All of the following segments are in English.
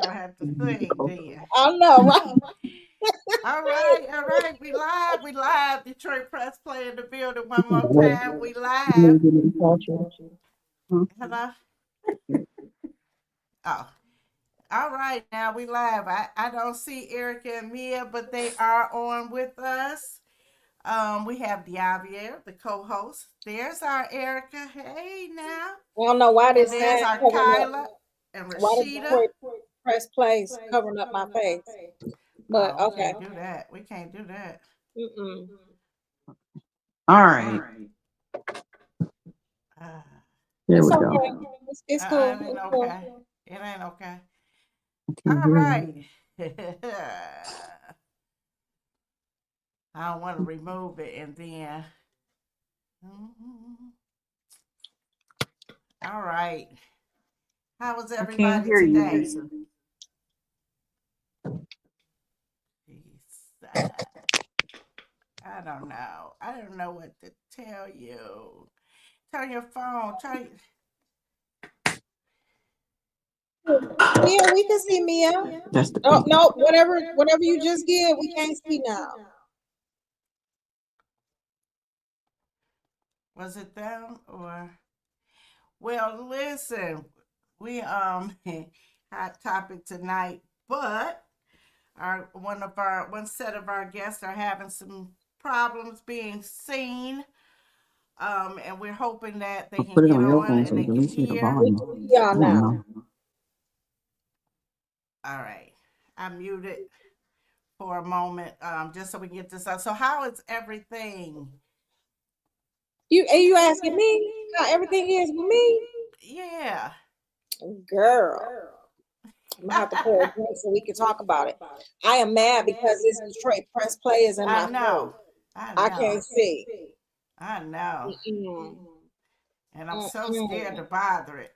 gonna have to sing, do you? I know, right? All right, all right. We live. Detroit Press Play in the building one more time. We live. Hello. Oh, all right. Now we live. I don't see Erica and Mia, but they are on with us. We have Diavier, the co-host. There's our Erica. Hey now. I don't know why And this there's sign our covering up. Kyla and Why the Rashida. Detroit press plays covering up my face? But Oh, we okay. can't do that. We can't do that. Mm-mm. All right. Uh, There It's we go. okay. It's cool. it ain't It's cool. okay. It ain't okay. Okay, All here right. I don't want to remove it and then. All right. How was I can't everybody hear you, today? Lisa. I don't know. I don't know what to tell you. Turn your phone. Try. Mia, we can see Mia. That's the Oh thing. no, whatever you just did, we can't see now. Was it them or? Well, listen. We hot topic tonight, but our one set of our guests are having some problems being seen. And we're hoping that they I'll can put it get on your on phone so and you they can can at least hear the hear. We volume. can see y'all I don't now. know. All right. I muted for a moment, just so we can get this out. So how is everything? You asking me how everything is with me? Yeah. Girl, I'm gonna have to pour a drink so we can talk about it. I am mad because this Detroit press play is in I my know. face. I I know. can't see. I know. Mm-mm. And I'm so scared Mm-mm. to bother it.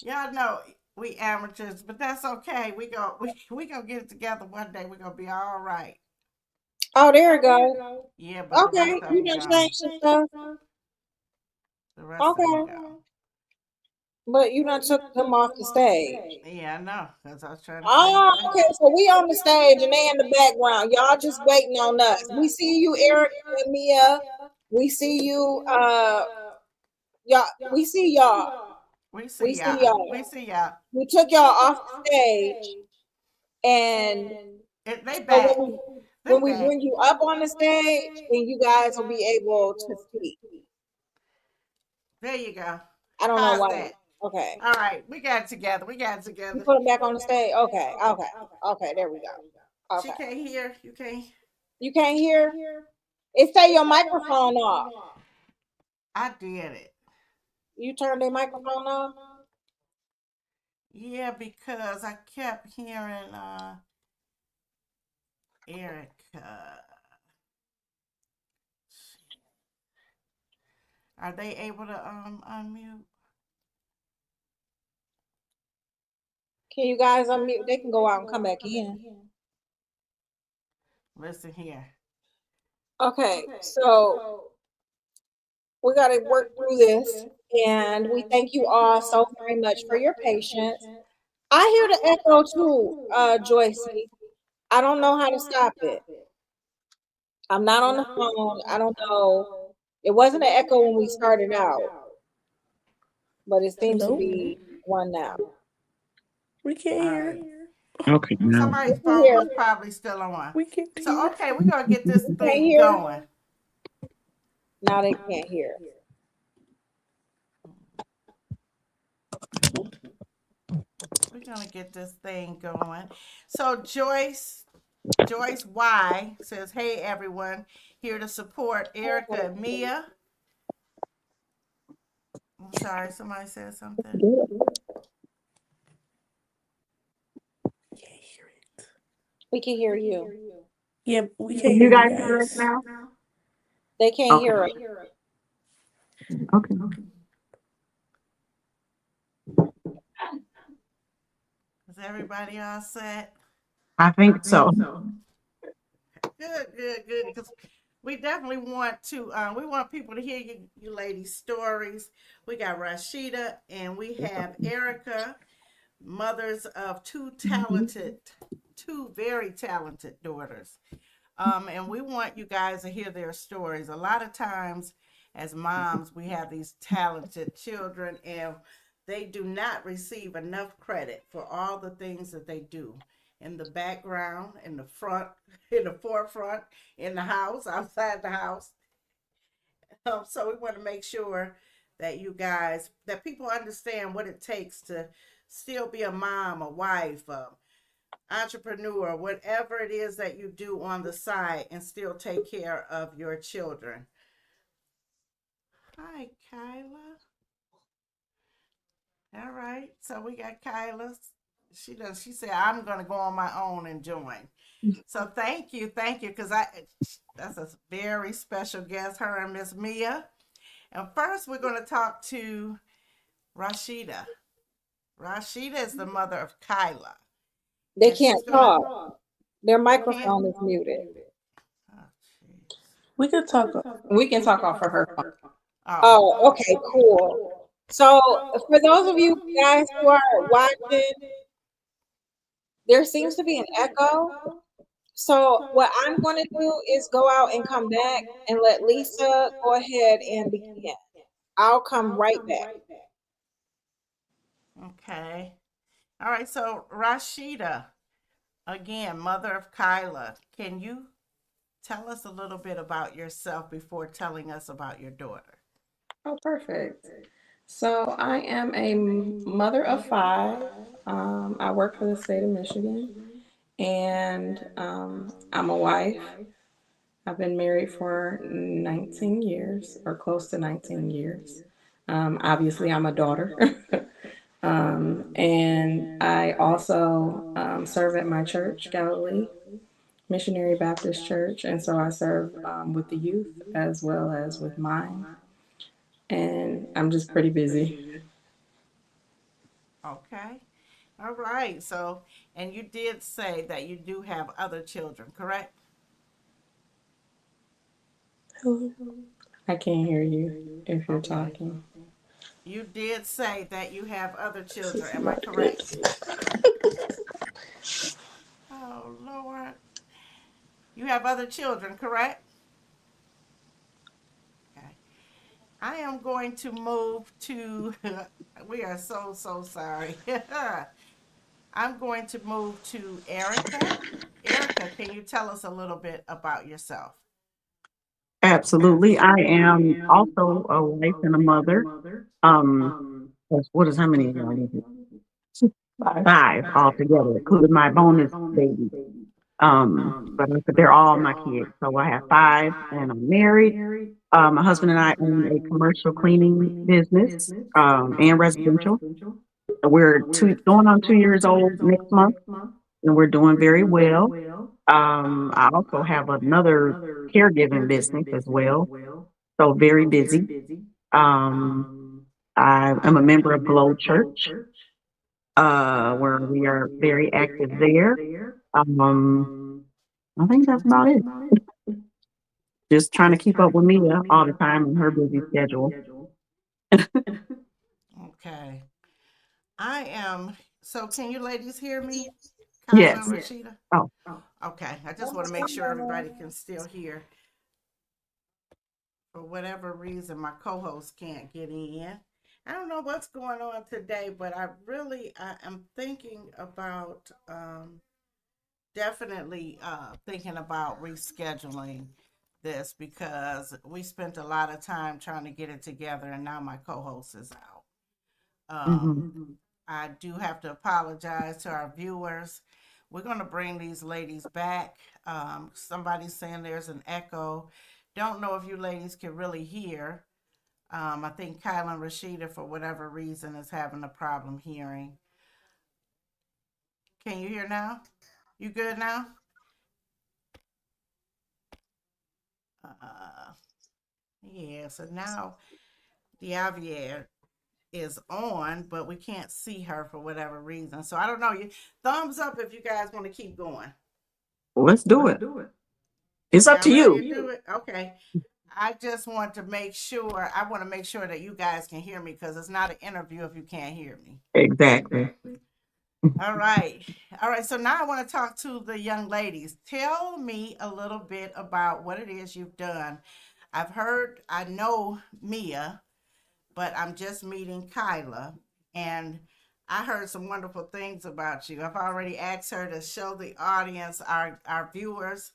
Y'all know we amateurs, but that's okay. We gonna get it together one day. We're gonna be all right. Oh, there we go. Yeah, but the rest Okay, of you them done gone. changed some stuff. The rest of them Okay, gone. but you done took them off the stage. Yeah, I know. Cause I was trying to say the Oh, same. okay. So we on the stage and they in the background. Y'all just waiting on us. We see you, Eric and Mia. We see you, y'all. We see y'all. We see We see y'all. We y'all. see y'all. We took y'all off the stage, and They so back. They when we back. bring you up on the stage, then you guys will be able to speak. There you go. I don't know How's why. that? Okay, All right, we got it together. We got it you together. put them back on the stage. Okay, okay, okay. There we go. She Okay, can't hear. You can't. you can't hear. It say your microphone off. I did it. You turned their microphone off. Yeah, because I kept hearing Erica. Are they able to unmute? Can you guys unmute? They can go out and come back in. Listen here. Okay, so we got to work through this, and we thank you all so very much for your patience. I hear the echo too, Joyce. I don't know how to stop it. I'm not on the phone. I don't know. It wasn't an echo when we started out, but it seems to Nope, be one now. we can't All hear. right. Okay, now. Somebody's We can phone hear. is probably still on. We can't So hear. okay, we're gonna get this We can't thing hear. going. Now they can't hear. We're gonna get this thing going. So Joyce Y says, "Hey everyone, here to support Erica and Mia." I'm sorry, somebody said something. Can't hear it. We can hear you. Yeah, we can't Can hear you you guys hear us guys. now? They can't Okay. hear us. Okay. Is everybody all set? I think so. Good, good, good. Because we definitely want to. We want people to hear you ladies' stories. We got Rashida and we have Erica. mothers of Mhm. two very talented daughters. And we want you guys to hear their stories. A lot of times, as moms, we have these talented children, and they do not receive enough credit for all the things that they do in the background, in the front, in the forefront, in the house, outside the house. So we want to make sure that you guys, that people understand what it takes to still be a mom, a wife, entrepreneur, whatever it is that you do on the side and still take care of your children. Hi, Kyla. All right. So we got Kyla. She said I'm gonna go on my own and join. So thank you, because that's a very special guest, her and Miss Mia. And first we're gonna talk to Rashida. Rashida is the mother of Kyla. They And she's can't gonna talk. Their they can't microphone is muted. oh jeez. We could talk. We can talk off of her phone. Oh. Oh, okay, cool. So for those of you guys who are watching, there seems to be an echo. So what I'm going to do is go out and come back and let Lisa go ahead and begin. I'll come right back. Okay. All right. So Rashida, again, mother of Kyla, can you tell us a little bit about yourself before telling us about your daughter? Oh, perfect. So I am a mother of five. I work for the state of Michigan, and I'm a wife. I've been married for 19 years, or close to 19 years. Obviously, I'm a daughter. And I also serve at my church, Galilee Missionary Baptist Church, and so I serve with the youth as well as with mine. And I'm just pretty busy. Okay. All right. So, and you did say that you do have other children, correct? Hello. I can't hear you if you're Okay. talking. You did say that you have other This children. is Am I not good. correct? Oh, Lord. You have other children, correct? Okay. I am going to move to, we are so sorry. I'm going to move to Erica. Erica, can you tell us a little bit about yourself? Absolutely. I am also a wife and a mother. Um, what is how many of y'all is it? Five altogether, including my bonus baby. But like I said, they're all my kids. So I have five, and I'm married. My husband and I own a commercial cleaning business, and residential. We're going on 2 years old next month, and we're doing very well. I also have another caregiving business as well, so very busy. Um, I am a member of Glow Church, where we are very active there. Um, I think that's about it. Just trying to keep up with Mia all the time in her busy schedule. Okay. I am, so can you ladies hear me? Kyla and Yes. Rashida? Oh, Okay. I just want to make sure everybody can still hear. For whatever reason, my co-host can't get in. I don't know what's going on today, but I am thinking about definitely thinking about rescheduling this because we spent a lot of time trying to get it together, and now my co-host is out. hmm I do have to apologize to our viewers. We're going to bring these ladies back. Somebody's saying there's an echo. Don't know if you ladies can really hear. I think Kyla and Rashida, for whatever reason, is having a problem hearing. Can you hear now? You good now? Uh, yeah, so now Diavier is on, but we can't see her for whatever reason. So I don't know. You thumbs up if you guys want to keep going. let's do it. It's up Y'all to ready you. to do it? Okay. I just want to make sure. I want to make sure that you guys can hear me because it's not an interview if you can't hear me. Exactly. All right. All right. So now I want to talk to the young ladies. Tell me a little bit about what it is you've done. I know Mia, but I'm just meeting Kyla. And I heard some wonderful things about you. I've already asked her to show the audience, our viewers,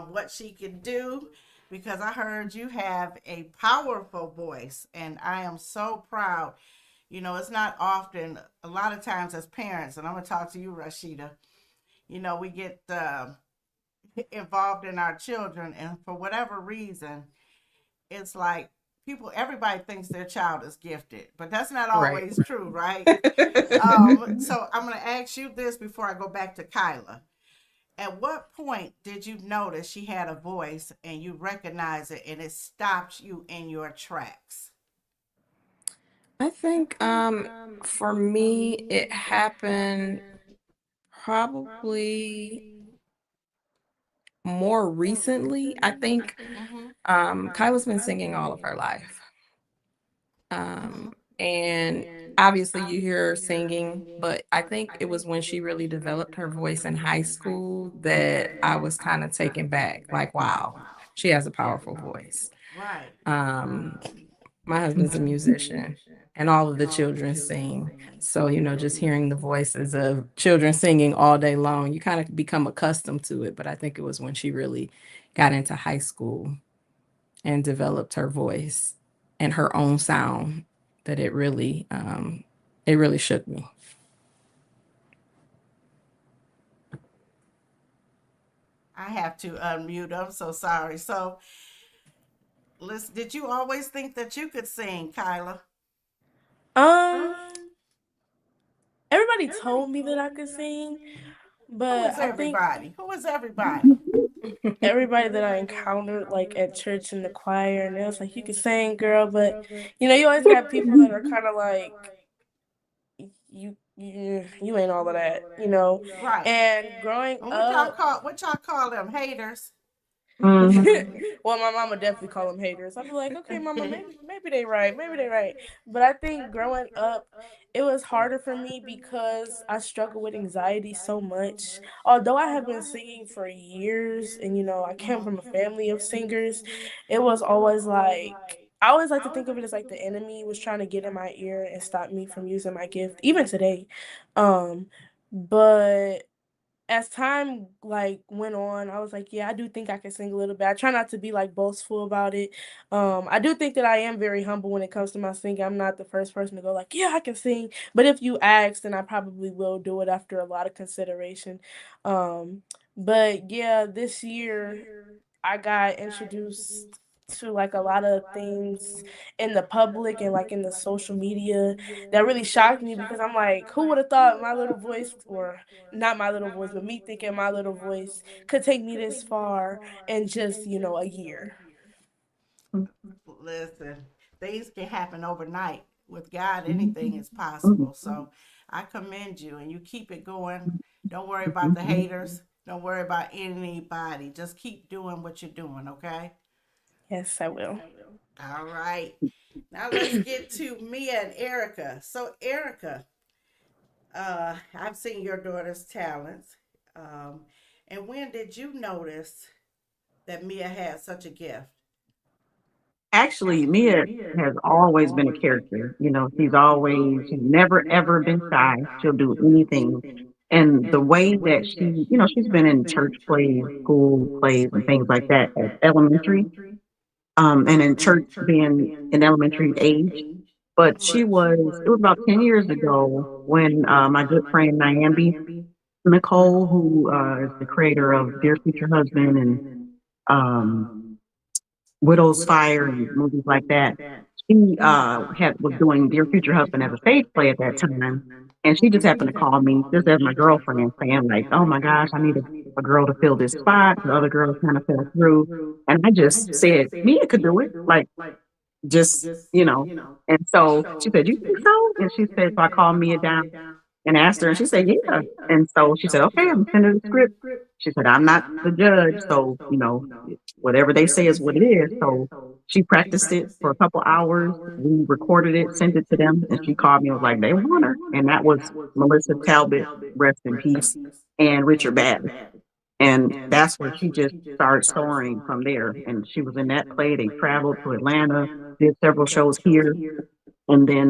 what she can do because I heard you have a powerful voice. And I am so proud. You know, it's not often, a lot of times as parents, and I'm going to talk to you, Rashida, we get involved in our children, and for whatever reason, it's like everybody thinks their child is gifted, but that's not Right. always true, right? So I'm going to ask you this before I go back to Kyla. At what point did you notice she had a voice and you recognize it and it stopped you in your tracks? I think for me it happened probably more recently. I think Mm-hmm. Kyla's been singing all of her life. Mm-hmm. And obviously you hear her singing, but I think it was when she really developed her voice in high school that I was kind of taken back. Like, wow, she has a powerful voice. Right. Um, my husband's a musician and all of the children sing. So, just hearing the voices of children singing all day long, you kind of become accustomed to it. But I think it was when she really got into high school and developed her voice and her own sound that it really shook me. I have to unmute. I'm so sorry. So, listen, did you always think that you could sing, Kyla? Um, everybody told me that I could sing, Who but is I think everybody? Who is everybody? everybody that I encountered, like at church in the choir, and it was like, you can sing, girl, but you always have people that are kind of like, you ain't all of that. Right. And growing And up, what y'all call them? Haters. Mhm. well, my mama definitely call them haters. I'd be like, okay, mama, maybe they right, maybe they right. But I think growing up, it was harder for me because I struggle with anxiety so much. Although I have been singing for years, and I came from a family of singers, it was always like. I always like to think of it as like the enemy was trying to get in my ear and stop me from using my gift, even today. Um, but as time like went on, I was like, yeah, I do think I can sing a little bit. I try not to be like boastful about it. I do think that I am very humble when it comes to my singing. I'm not the first person to go like, yeah, I can sing. But if you ask, then I probably will do it after a lot of consideration. Um, but yeah, this year I got introduced to like a lot of things in the public and like in the social media that really shocked me because I'm like, who would have thought my little voice, or not my little voice, but me thinking my little voice could take me this far in just, a year. Listen, things can happen overnight. With God, anything Mhm. is possible. So I commend you and you keep it going. Don't worry about the haters. Don't worry about anybody. Just keep doing what you're doing, okay? Yes, I will. All right. Now let's get to Mia and Erica. So, Erica, I've seen your daughter's talents. Um, and when did you notice that Mia had such a gift? Actually, Mia has always been a character. She's never ever been shy. She'll do anything. And the way that she's been in church plays, school plays, and things like that at elementary, and in church being in elementary age. But it was about 10 years ago when my good friend Nyambi Nicole, who is the creator of Dear Future Husband and um, Widow's Fire and movies like that. She had was doing Dear Future Husband as a stage play at that time, and she just happened to call me just as my girlfriend, saying like, "Oh my gosh, I need a girl to fill this spot." The other girls kind of fell through, and I just said, "Mia could do it." Like just. And so she said, "You think so?" And she said, so I called Mia down. and asked her, and she said, yeah. And so she said, okay, I'm sending the script. She said, I'm not the judge, so whatever they say is what it is. So she practiced it for a couple hours. We recorded it, sent it to them, and she called me and was like, they want her. And that was Melissa Talbot, rest in peace, and Richard Bass. And that's where she just started soaring from there. And she was in that play. They traveled to Atlanta, did several shows here. And then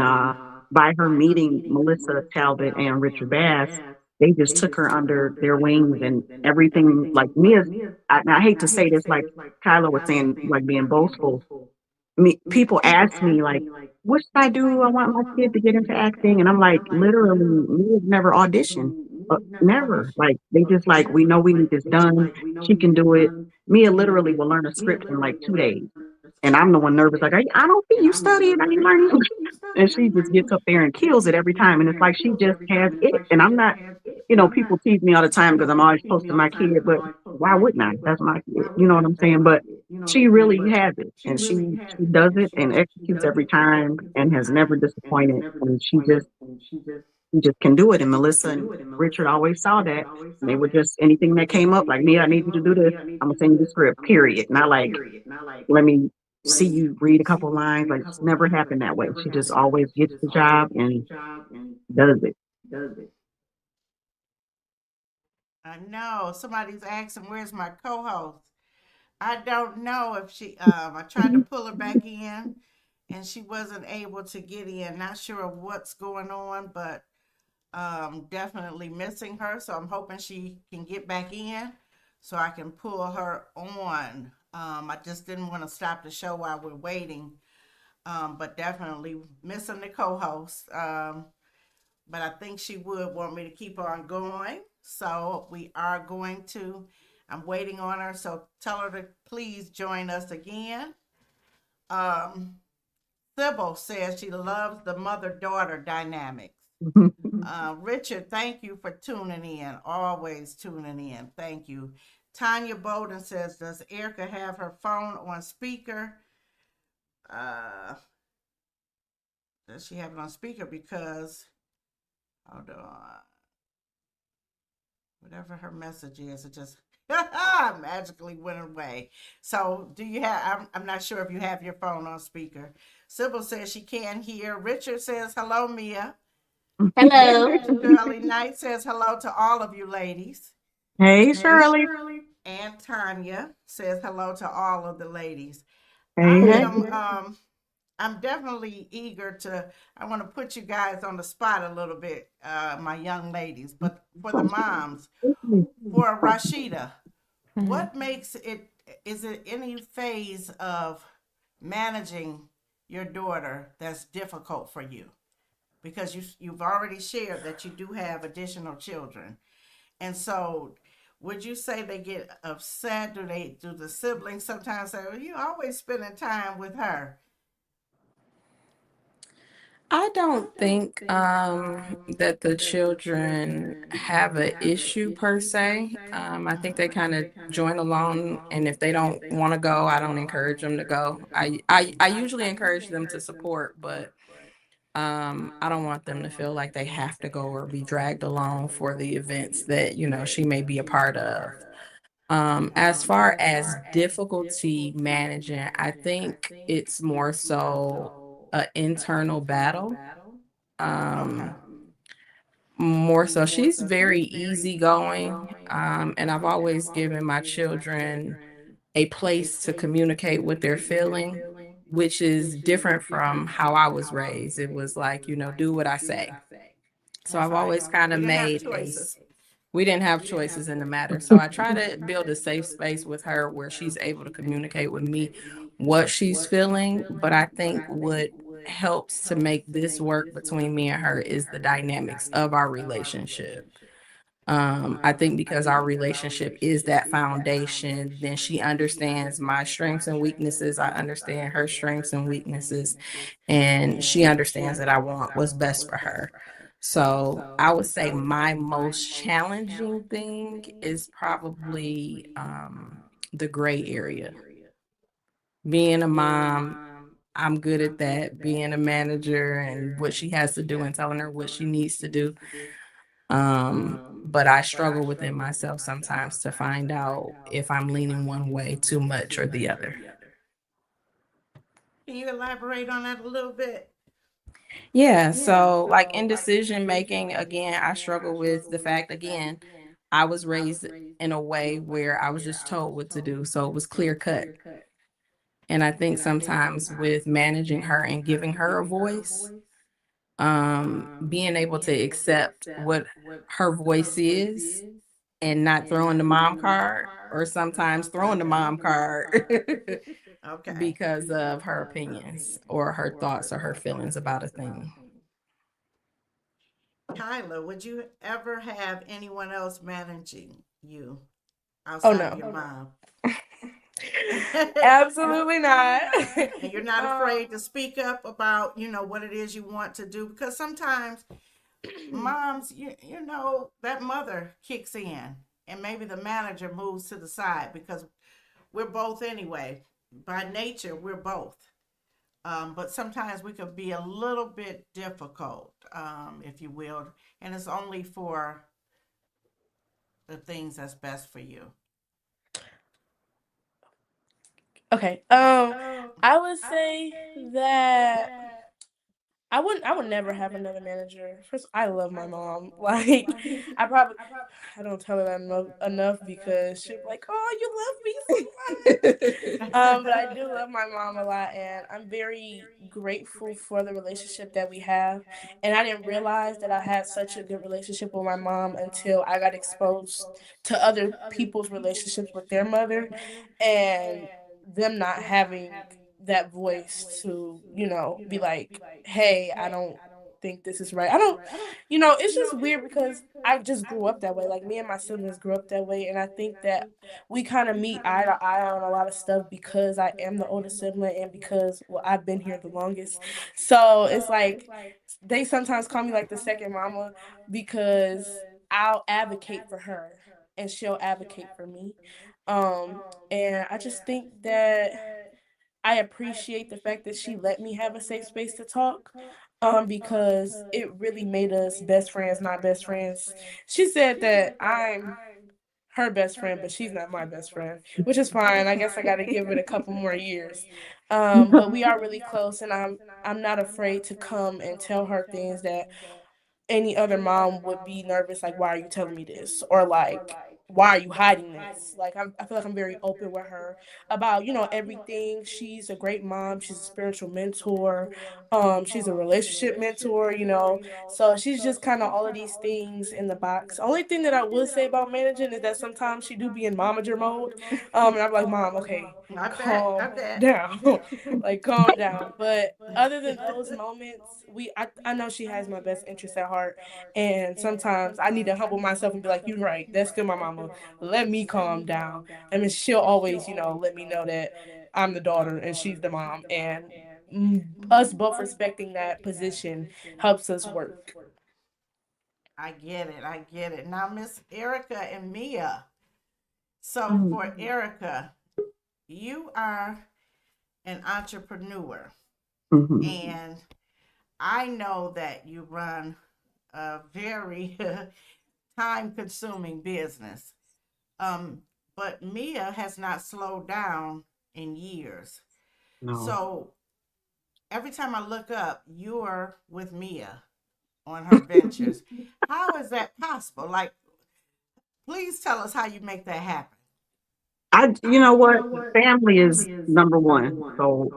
by her meeting Melissa Talbot and Richard Bass, they just took her under their wings and everything. Like Mia, I hate to say this, like Kyla was saying, like being boastful. People ask me like, "What should I do? I want my kid to get into acting," and I'm like, literally, Mia's never auditioned, never. Like they just like, we know we need this done. She can do it. Mia literally will learn a script in like 2 days, and I'm the one nervous. Like I don't think you studied. I ain't learning. And she just gets up there and kills it every time. And it's like she just has it. And I'm not, people tease me all the time because I'm always close to my kid, but why wouldn't I? That's my kid. You know what I'm saying? But she really has it, and she does it and executes every time and has never disappointed. And she just can do it. And Melissa and Richard always saw that. And they were just anything that came up, like me, I need you to do this. I'm gonna send you the script, period. Not like let me see you read a couple lines. Like it's never happened that way. She just always gets the job and does it. I know somebody's asking where's my co-host. I don't know if she. I tried to pull her back in, and she wasn't able to get in. Not sure what's going on, but definitely missing her. So I'm hoping she can get back in, so I can pull her on. I just didn't want to stop the show while we're waiting, but definitely missing the co-host. But I think she would want me to keep on going. So we are going to. I'm waiting on her. So tell her to please join us again. Um, Sybil says she loves the mother daughter dynamics. Richard, thank you for tuning in. Always tuning in. Thank you. Tanya Bowden says, does Erica have her phone on speaker? Uh, does she have it on speaker? Because, hold on. Whatever her message is, it just magically went away. So, do you have? I'm not sure if you have your phone on speaker. Sybil says she can't hear. Richard says hello, Mia. Hello. Shirley Knight says hello to all of you ladies. Hey, Shirley. And Tanya says hello to all of the ladies. I Hey. am I'm definitely eager to. I want to put you guys on the spot a little bit, my young ladies. But for the moms, for Rashida, what makes it? Is it any phase of managing your daughter that's difficult for you? Because you've already shared that you do have additional children, and so would you say they get upset? Do the siblings sometimes say, well, you always spending time with her? I don't think that the children have an issue per se. I think they kind of join along, and if they don't want to go, I don't encourage them to go. I usually encourage them to support, but I don't want them to feel like they have to go or be dragged along for the events that, she may be a part of. As far as difficulty managing, I think it's more so an internal battle. Okay. Um, More so, she's very easygoing. And I've always given my children a place to communicate what they're feeling, which is different from how I was raised. It was like, do what I say. So That's I've right. always kind We of didn't have made choices. we didn't have choices in the matter. So I try to build a safe space with her where she's able to communicate with me what she's feeling. But I think what helps to make this work between me and her is the dynamics of our relationship. I think because our relationship is that foundation, then she understands my strengths and weaknesses. I understand her strengths and weaknesses, and she understands that I want what's best for her. So I would say my most challenging thing is probably the gray area. Being a mom, I'm good at that. Being a manager and what she has to do and telling her what she needs to do. But I struggle within myself sometimes to find out if I'm leaning one way too much or the other. Can you elaborate on that a little bit? Yeah, so like in decision making, again, I struggle with the fact, again, I was raised in a way where I was just told what to do. So it was clear cut. And I think sometimes with managing her and giving her a voice, being able to accept what her voice is and not throwing the mom card or sometimes throwing the mom card Okay. because of her opinions or her thoughts or her feelings about a thing. Kyla, would you ever have anyone else managing you Oh outside of no. your mom? Absolutely not. And you're not um, afraid to speak up about, what it is you want to do, because sometimes moms, that mother kicks in and maybe the manager moves to the side because we're both anyway. By nature, we're both. But sometimes we could be a little bit difficult, if you will, and it's only for the things that's best for you. okay. I would say that I would never have another manager. First, I love my mom. Like, I probably, I don't tell her that enough because she'll be like, "Oh, you love me so much." But I do love my mom a lot, and I'm very grateful for the relationship that we have. And I didn't realize that I had such a good relationship with my mom until I got exposed to other people's relationships with their mother, and them not having that voice to, be like, hey, I don't think this is right. I don't, it's just weird because I just grew up that way. Like, me and my siblings grew up that way. And I think that we kind of meet eye to eye on a lot of stuff because I am the oldest sibling and because, well, I've been here the longest. So it's like they sometimes call me like the second mama because I'll advocate for her and she'll advocate for me. And I just think that I appreciate the fact that she let me have a safe space to talk. Because it really made us best friends, not best friends. She said that I'm her best friend, but she's not my best friend, which is fine. I guess I got to give it a couple more years. But we are really close, and I'm not afraid to come and tell her things that any other mom would be nervous, like, why are you telling me this, or like, why are you hiding this? Like, I feel like I'm very open with her about, everything. She's a great mom, she's a spiritual mentor, she's a relationship mentor, so she's just kind of all of these things in the box. Only thing that I would say about managing is that sometimes she do be in momager mode, and I'm like, mom, okay, I bet. I calm bet. down. Like, calm down. But other than those moments, I know she has my best interest at heart. And sometimes I need to humble myself and be like, you're right, that's still my mama. Let me calm down. I mean, she'll always, let me know that I'm the daughter and she's the mom. And us both respecting that position helps us work. I get it. I get it. Now, Miss Erica and Mia. So, Mhm. for Erica, you are an entrepreneur, Mhm. and I know that you run a very time consuming business. Um, but Mia has not slowed down in years. No. So, every time I look up, you're with Mia on her ventures. How is that possible? Like, please tell us how you make that happen. You know what? Family is number one. So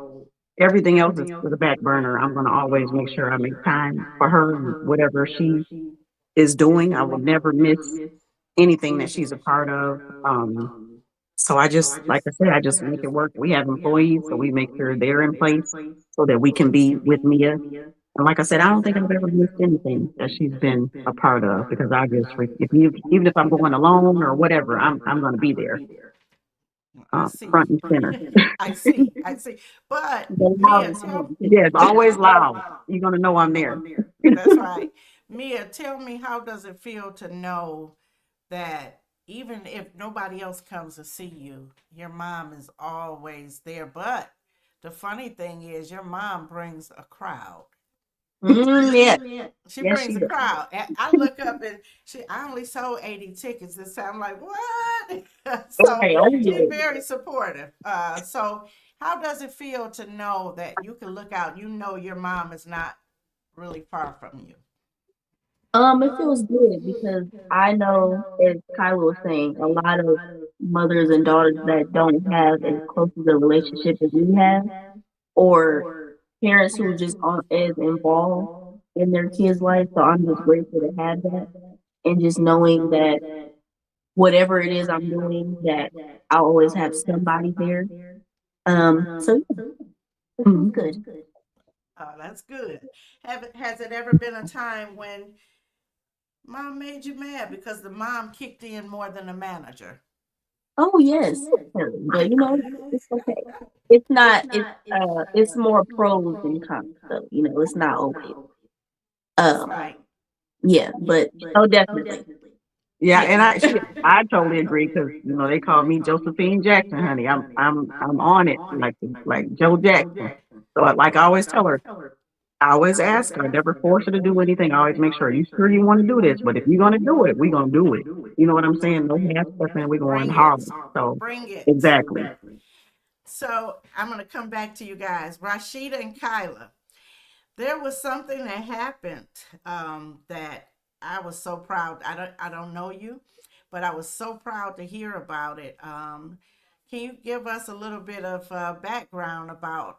everything else is to the back burner. I'm going to always make sure I make time for her and whatever she is doing. I will never miss anything that she's a part of. So I just, like I said, I just make it work. We have employees, so we make sure they're in place so that we can be with Mia. And like I said, I don't think I've ever missed anything that she's been a part of because I just, even if I'm going alone or whatever, I'm going to be there, I see. front and center. I see. I see. But The Mia, loudest one. Yeah, it's always loud. You're going to know I'm there. that's right. Mia, tell me, how does it feel to know that even if nobody else comes to see you, your mom is always there? But the funny thing is, your mom brings a crowd. Yeah, She yes, brings she a does. crowd. I look up and I only sold 80 tickets this time. I'm like, what? So Okay, oh she's yeah. very supportive. So how does it feel to know that you can look out? You know your mom is not really far from you. It feels good because I know, as Kyla was saying, a lot of mothers and daughters that don't have as close of a relationship as we have, or parents who just aren't as involved in their kids' life. So I'm just grateful to have that, and just knowing that whatever it is I'm doing, that I always have somebody there. So yeah, good. Oh, that's good. Has it ever been a time when mom made you mad because the mom kicked in more than the manager? Oh yes, definitely. But it's okay. It's not. It's more pros than cons. So it's not always. Um, Right. yeah, but oh, definitely. Yeah, Yes. and I totally agree because they call me Josephine Jackson, honey. I'm on it like Joe Jackson. So like I always tell her, I always ask her, I never force her to do anything. I always make sure, you sure you want to do this? But if you're gonna do it, we're gonna do it. You know what I'm saying? No half stepping, we're going Bring it. hard. So Bring it. exactly. So I'm gonna come back to you guys, Rashida and Kyla. There was something that happened that I was so proud. I don't know you, but I was so proud to hear about it. Can you give us a little bit of background about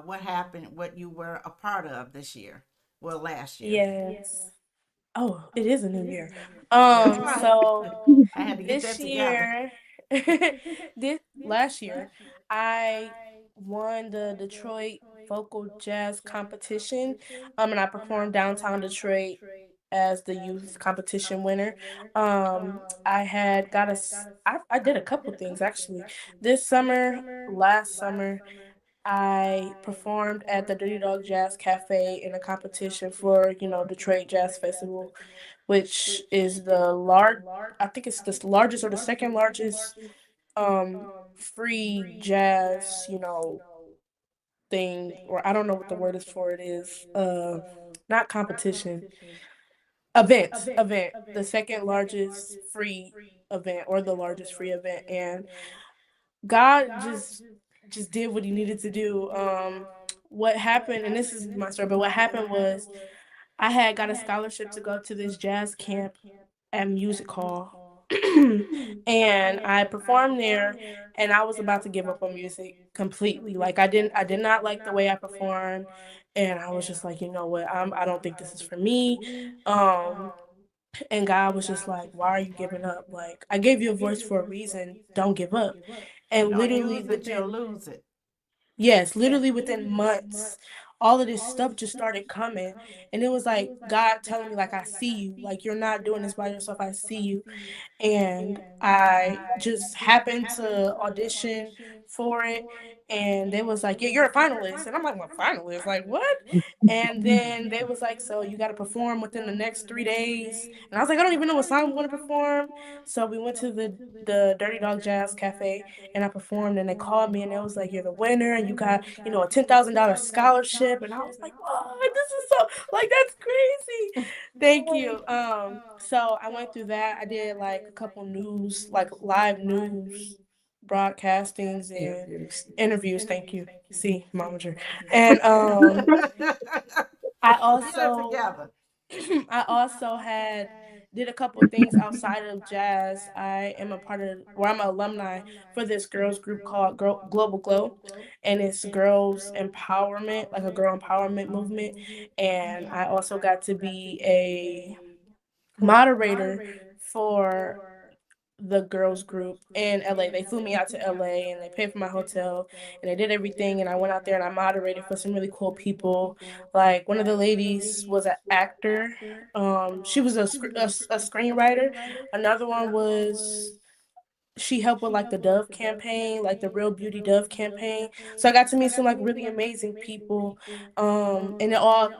what happened, what you were a part of this year? Well, last year. Yes. Oh, it is a new year. That's right. So I had to get this that together. year, this last year, I won the Detroit Vocal Jazz Competition. And I performed downtown Detroit as the youth competition winner. I had got I did a couple things actually. This summer, last summer, I performed at the Dirty Dog Jazz Cafe in a competition for, Detroit Jazz Festival, which is I think it's the largest or the second largest free jazz, thing, or I don't know what the word is for it is. Not competition. Event. The second largest free event, or the largest free event. And God just did what he needed to do. What happened, and this is my story, but what happened was I had got a scholarship to go to this jazz camp at music hall. And I performed there, and I was about to give up on music completely. Like I did not like the way I performed, and I was just like, you know what, I don't think this is for me. Um and God was just like, why are you giving up? Like, I gave you a voice for a reason. Don't give up. And Don't literally use it, you'll within lose it. Yes, literally within months, all of this stuff just started coming. And it was like God telling me, like, I see you. Like, you're not doing this by yourself. I see you. And I just happened to audition for it, and they was like, yeah, you're a finalist. And I'm like, I'm a finalist? Like, what? And then they was like, so you got to perform within the next 3 days. And I was like, I don't even know what song I'm going to perform. So we went to the Dirty Dog Jazz Cafe, and I performed, and they called me, and it was like, you're the winner, and you got, a $10,000 scholarship. And I was like, what? This is so, like, that's crazy. Thank you. So I went through that. I did like a couple news, like live news broadcastings and interviews. Thank you. See, Momager. And I Get it also together. I also had did a couple things outside of jazz. I am a part of, or I'm an alumni for this girls group called Global Glow, and it's girls empowerment, like a girl empowerment movement. And I also got to be a moderator for the girls group in LA. They flew me out to LA, and they paid for my hotel, and they did everything, and I went out there and I moderated for some really cool people. Like, one of the ladies was an actor. She was a screenwriter. Another one was, she helped with like the Dove campaign, like the Real Beauty Dove campaign. So I got to meet some like really amazing people. And it all,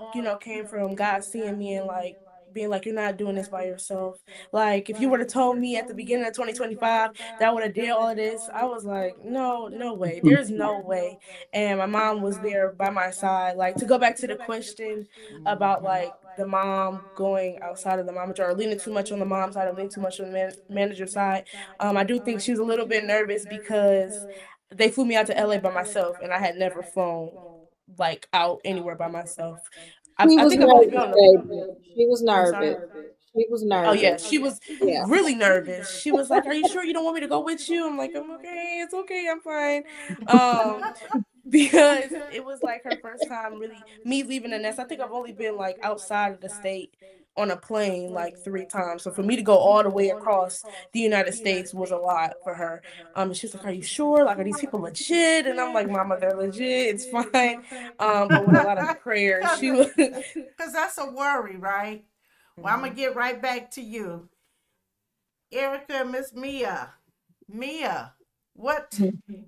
came from God seeing me and like being like, you're not doing this by yourself. Like, if you would have told me at the beginning of 2025 that I would have did all of this, I was like, no, no way. There's no way. And my mom was there by my side. Like, to go back to the question about like the mom going outside of the momager or leaning too much on the mom side or leaning too much on the manager side, I do think she was a little bit nervous because they flew me out to LA by myself and I had never flown like out anywhere by myself. She I was think I've only been nervous, on the. baby. She was I'm sorry. nervous. She was Oh yeah, nervous. she was Yeah. really nervous. She was like, "Are you sure you don't want me to go with you?" I'm like, "I'm okay. It's okay. I'm fine." Um, because it was like her first time really me leaving the nest. I think I've only been like outside of the state on a plane like 3 times. So for me to go all the way across the United States was a lot for her. And she was like, "Are you sure? Like, are these people legit?" And I'm like, "Mama, they're legit. It's fine." But with a lot of prayers, she was. Because that's a worry, right? Well, I'm going to get right back to you. Erica, Miss Mia. Mia, what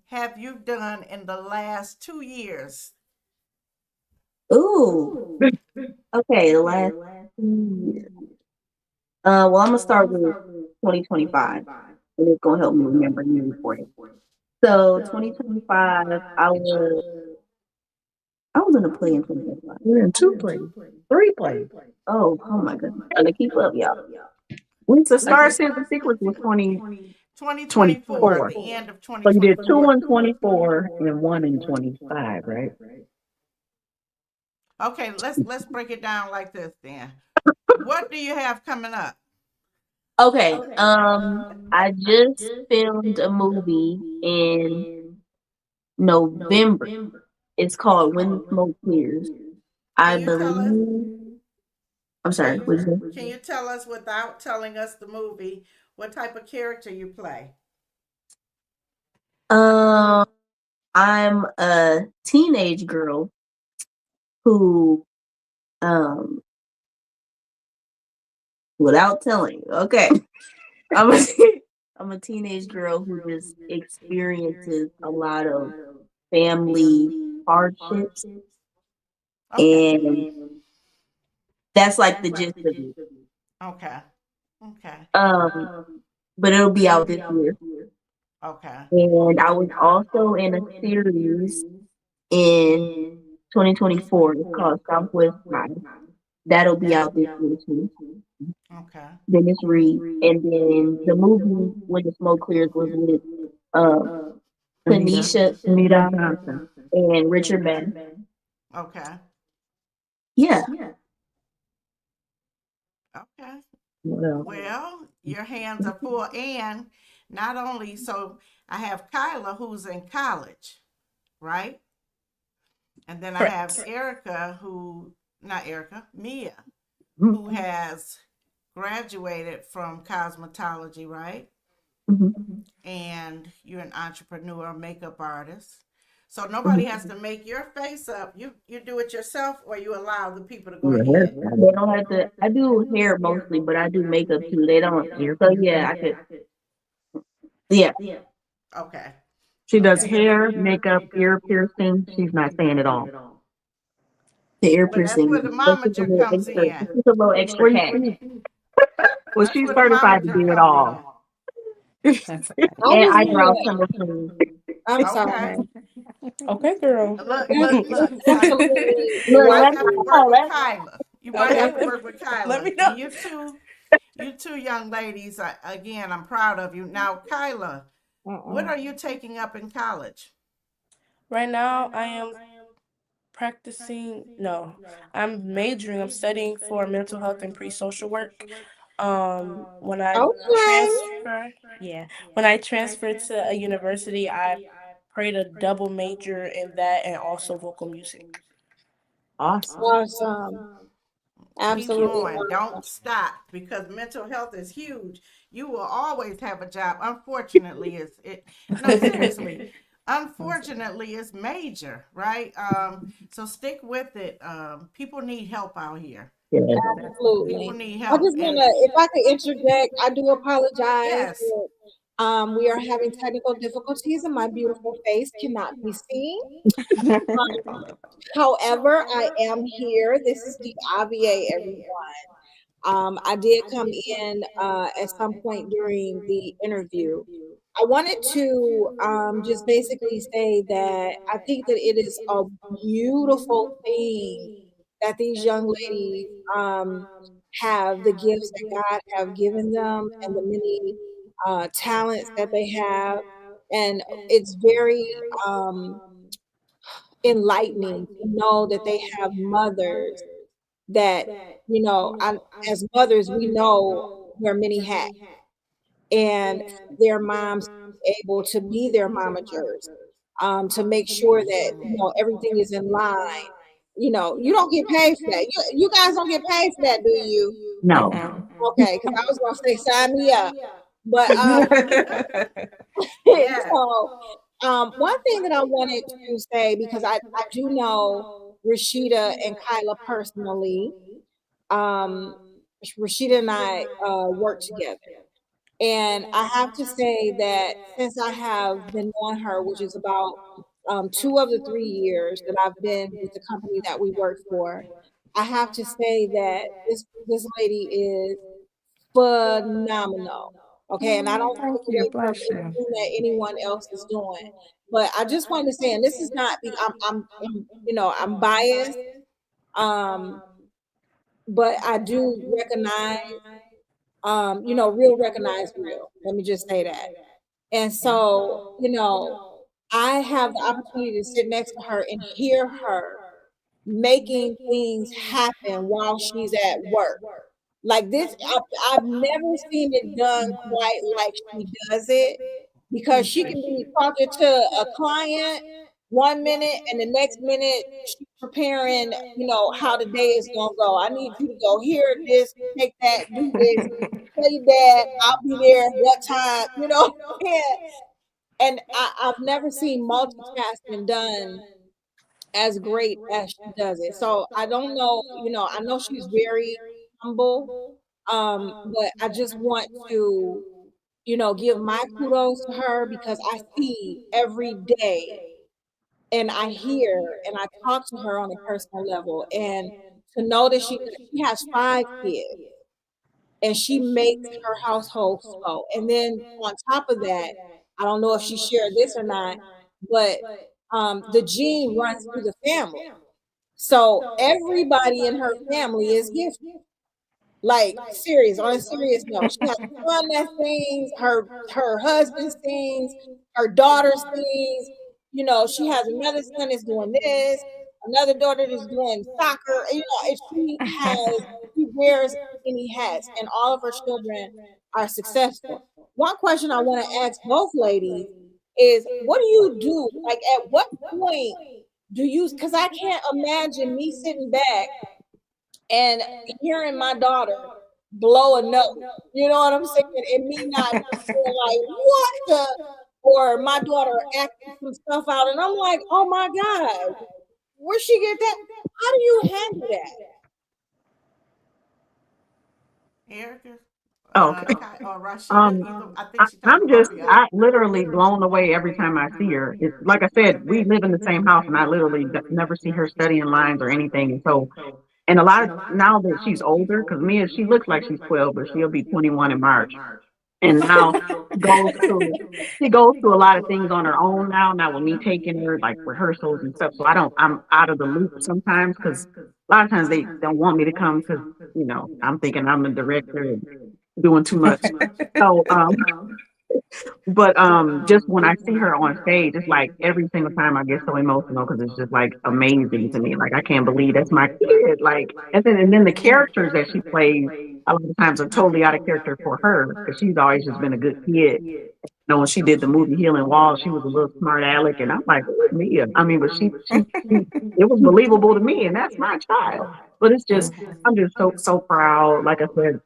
have you done in the last 2 years? Ooh, okay, the last 2 years. Well, I'm gonna start with 2025, and it's gonna help me remember years for it. So 2025, I was in a play in 2025. We're in two plays, three plays. Oh my goodness, trying to keep up, y'all. When's the The Star Star City Secrets was 2024, 2024. the end of So you did two 2024. in 24 and one in 25, right? Okay, let's break it down like this then. What do you have coming up? Okay, I just filmed a movie in November. It's called When the Smoke Clears. I Can you tell us? believe. I'm Can sorry. you What did you can you tell us without telling us the movie what type of character you play? say? I'm a teenage girl who, um, without telling, okay, I'm a I'm a teenage girl who just experiences a lot of family hardships, Okay. and that's like the gist of it. Okay. Okay. Um, but it'll be out this year. Okay. And I was also in a series in 2024. It's called Southwest High. That'll be out this year too. Okay. Dennis Reed, and then the movie When the Smoke Clears was with um Anita. Tanisha Anita Johnson. and Richard Madden. Okay. Yeah. Okay. What else? Well, your hands are full, and not only so, I have Kyla who's in college, right? And then I have Correct. Erica not Erica, Mia, Mhm. who has graduated from cosmetology, right? Mhm. And you're an entrepreneur, makeup artist. So nobody has to make your face up. You do it yourself, or you allow the people to go You're a ahead. They hairstylist. don't have to. I do hair mostly, but I do makeup too. They don't. Ear So piercing. yeah, I could. Yeah. Okay. She does Okay. hair, makeup, ear piercing. She's not saying it all. The ear But that's piercing. where the That's just a momager little comes extra. in. It's just a little extra Well, cash. well, That's she's where the certified to momager do it comes all. in. I And just eyebrow want pencil. to. I'm Okay. sorry. Okay, girl. Look. Absolutely You Look, might let love me have to it. work know. with Kyla. You might Okay, have to Absolutely. work with let Kyla. me know. And you two young ladies, again, I'm proud of you. Now, Kyla, what Uh-uh. are you taking up in college? Right now, I am practicing. No, I'm majoring. I'm studying for mental health and pre-social work. When I Okay. transfer, yeah, when I transferred to a university, I prayed a double major in that and also vocal music. Awesome. Awesome. Keep Absolutely going. Don't awesome. stop because mental health is huge. You will always have a job. Unfortunately, it's it. No, seriously. Unfortunately, it's major, right? So stick with it. People need help out here. Yeah. People Absolutely. need I help, just want and to, if I could interject, I do apologize. yes, We are having technical difficulties and my beautiful face cannot be seen. However, I am here. This is the IVA, everyone. I did come in at some point during the interview. I wanted to just basically say that I think that it is a beautiful thing that these young ladies have the gifts that God have given them and the many talents that they have. And it's very um, enlightening to know that they have mothers that, as mothers, we know wear many hats, and their moms able to be their momagers, to make sure that, everything is in line. You don't get paid for that. You guys don't get paid for that, do you? No. Mm-mm. Okay, because I was gonna say sign me up. But Yes. so one thing that I wanted to say, because I do know Rashida and Kyla personally. Um, Rashida and I work together. And I have to say that since I have been knowing her, which is about 2 of the 3 years that I've been with the company that we work for, I have to say that this lady is phenomenal. Okay, and I Oh, don't thank take you. away from Bless you. anything that anyone else is doing, but I just wanted to say, and this is not, I'm biased, um, but I do recognize, real recognize real. Let me just say that. And so, I have the opportunity to sit next to her and hear her making things happen while she's at work. Like this, I've never seen it done quite like she does it, because she can be talking to a client 1 minute and the next minute she's preparing, how the day is gonna go. I need you to go here, this, take that, do this, tell your dad I'll be there what time, yeah. And I've never seen multitasking done as great as she does it. So I don't know, I know she's very humble, but I just want to, give my kudos to her, because I see every day and I hear and I talk to her on a personal level. And to know that she has 5 kids and she makes her household flow. And then on top of that, I don't know if she shared this or not, but the gene runs through the family. So everybody in her family is gifted. Like serious, on a serious note. She has a son that sings, her husband sings, her daughter sings, she has another son that's doing this, another daughter that's doing soccer, and she wears many hats, and all of her children are successful. One question I want to ask both ladies is, what do you do? Like, at what point do you, because I can't imagine me sitting back and hearing my daughter blow a note, you know what I'm saying? And me not being like, what the, or my daughter acting some stuff out, and I'm like, oh my God, where she get that? How do you handle that? Erica, Okay. Or Rashida, Um, either. I think she talking I'm to both just, of y'all. I literally blown away every time I see her. It's like I said, we live in the same house, and I literally never see her studying lines or anything. And so, and a lot of now that she's older, because Mia, she looks like she's 12, but she'll be 21 in March. And now she goes to she goes through a lot of things on her own now. Now with me taking her like rehearsals and stuff, so I'm out of the loop sometimes because a lot of times they don't want me to come because I'm thinking I'm the director and doing too much. So but just when I see her on stage, it's like every single time I get so emotional because it's just like amazing to me. Like I can't believe that's my kid. Like and then the characters that she plays a lot of times are totally out of character for her because she's always just been a good kid. When she did the movie Healing Walls, she was a little smart aleck, and I'm like, oh, Mia. I mean, but it was believable to me, and that's my child. But it's just, I'm just so proud. Like I said,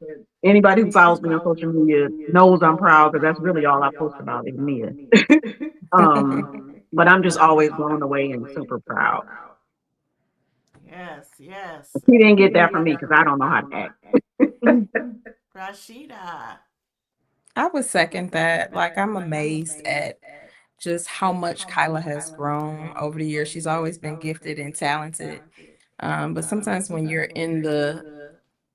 anybody who follows me on social media knows I'm proud because that's really all I post about is Mia. um, but I'm just always blown away and super proud. Yes, yes. He didn't get that from me because I don't know how to act. Rashida. I would second that. Like, I'm amazed at just how much Kyla has grown over the years. She's always been gifted and talented. But sometimes when you're in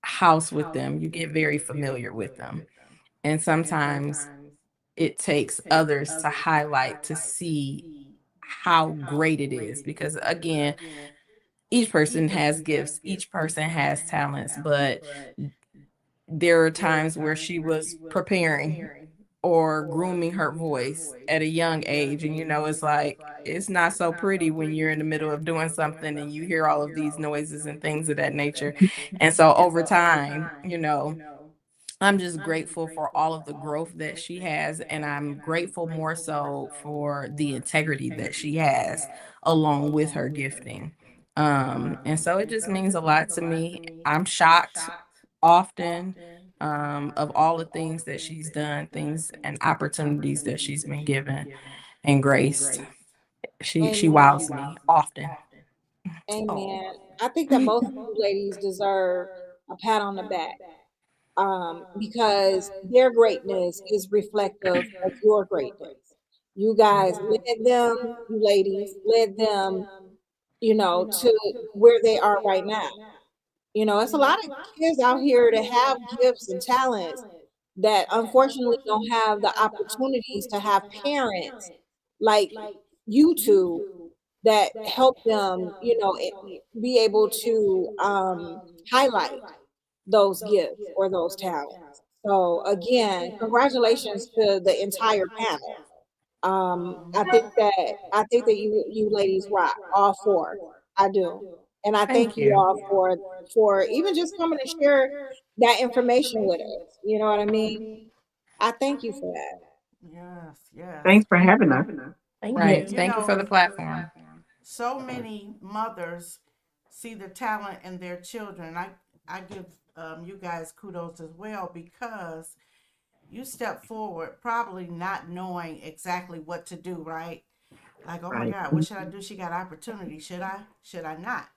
house with them, you get very familiar with them. And sometimes it takes others to highlight to see how great it is because again, each person has gifts, each person has talents, but there are times where she was preparing or grooming her voice at a young age. And, it's like, it's not so pretty when you're in the middle of doing something and you hear all of these noises and things of that nature. And so over time, I'm just grateful for all of the growth that she has, and I'm grateful more so for the integrity that she has along with her gifting. And so it just means a lot to me. I'm shocked often of all the things that she's done, things and opportunities that she's been given and graced. She wows Amen. me often. Amen. Oh. I think that both of you ladies deserve a pat on the back. Because their greatness is reflective of your greatness. You guys led them, you ladies led them, to where they are right now. It's a lot of kids out here that have gifts and talents that unfortunately don't have the opportunities to have parents like you two that help them, be able to highlight those gifts or those talents. So again, congratulations to the entire panel. I think that you ladies rock, all four. I do. And I thank Thank you you. all for even just coming to share that information with us. You know what I mean? I thank you for that. Yes, yes. Thanks for having us. Thank And Right. you. you Thank you for know, the platform. so many mothers see the talent in their children. I give you guys kudos as well because you step forward probably not knowing exactly what to do, right? Like, oh my Right. God, what should I do? She got opportunity. Should I? Should I not?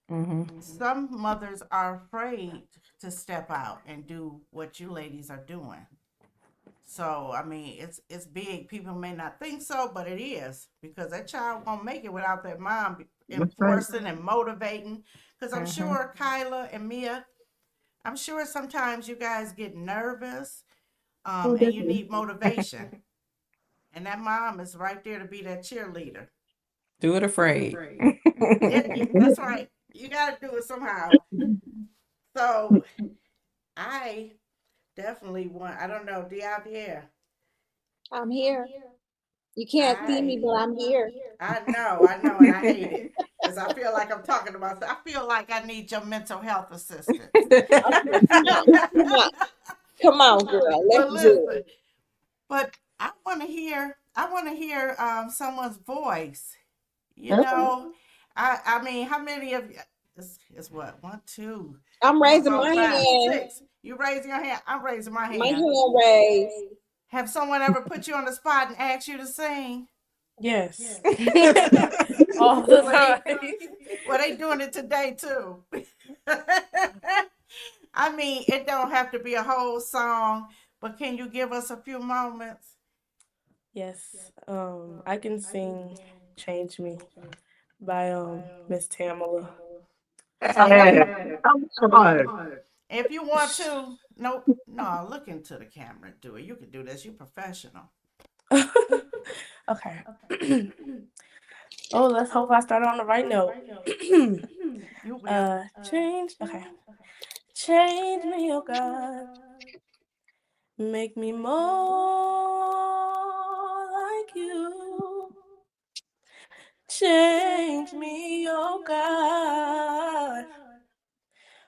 Hmm. Some mothers are afraid to step out and do what you ladies are doing. So I mean, it's big. People may not think so, but it is because that child won't make it without that mom That's right. enforcing and motivating. Because I'm Hmm. sure Kyla and Mia, I'm sure sometimes you guys get nervous, Oh, and you definitely. need motivation, and that mom is right there to be that cheerleader. Do it afraid. That's right. You got to do it somehow. So I definitely want. I don't know, Diabier. I'm here. You can't see me, I but I'm here. I know, and I hate it because I feel like I'm talking about. I feel like I need your mental health assistance. Okay, come on, come on, come on, girl. Let's But do listen, but I want to hear someone's voice. You Okay. know, I mean, how many of you? It's what one, two, it. I'm three, raising four, my five, hand. six. You raising your hand. I'm raising my My hand. hand raised. Have someone ever put you on the spot and asked you to sing? Yes. All the Well, they time. well they doing it today too. I mean, it don't have to be a whole song, but can you give us a few moments? Yes. I can sing Change Me by Miss Tamala. And if Yes. Come on. you want to, no, no, look into the camera and do it. You can do this. You professional. Okay. Oh, let's hope I start on the right note. You will. Change. Okay. Change me, oh God. Make me more like you. Change me, oh God.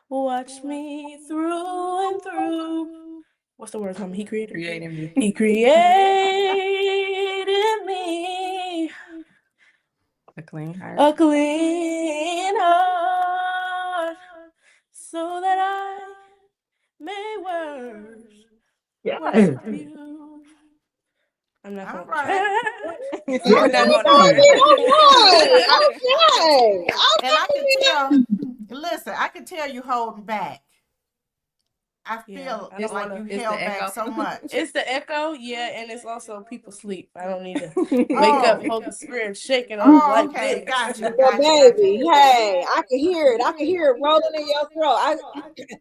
Watch me through and through. What's the word, Tommy? He created me. Creating me. He created me A clean heart. a clean heart so that I may Yes. worship you. I'm not All going to right. We're not Okay, going baby, nowhere. all right. I, Okay. and I can Okay. tell, listen, I can tell you holding back. I Yeah, feel I don't like want you to. It's the held back echo. so much. It's the echo, yeah, and it's also people sleep. I don't need to wake up Oh, Holy Spirit shaking off oh, like okay. this. Got you, But got you, got you. baby, hey, I can hear it. I can hear it rolling in your throat.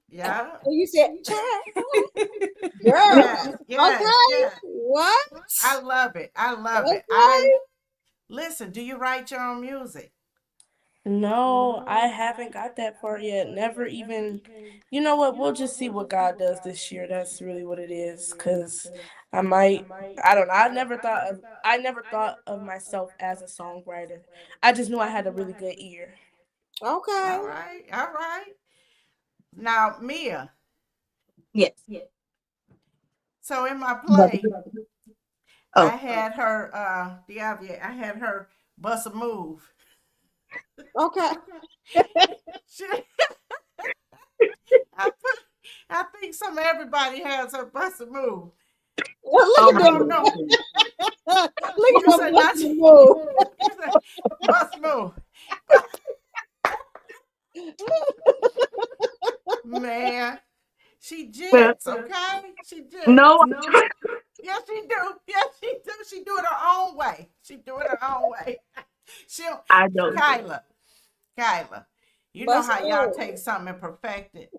Yeah. When you said, "Child, girl," Yes, yes, okay, yes. what? I love it. I love it. I Okay, listen. Do you write your own music? No, I haven't got that far yet. Never even, you know what? We'll just see what God does this year. That's really what it is. Cause I might, I don't know. I never thought of myself as a songwriter. I just knew I had a really good ear. okay. All right, all right. Now, Mia. Yes. So in my But play, oh, I had her, Diavia. I had her bust a move. Okay. She, I put. I think some everybody has her bust a move. Look oh at I my them. don't know. goodness. Look at You them said not. busting move. You said bust a move. But man, she Well, jits, okay? She no, jits. Yes, she do. Yes, she do. She do it her own way. She do it her own way. She'll, I don't. Kyla, Kyla, you know Busting how y'all move. take something and perfect it?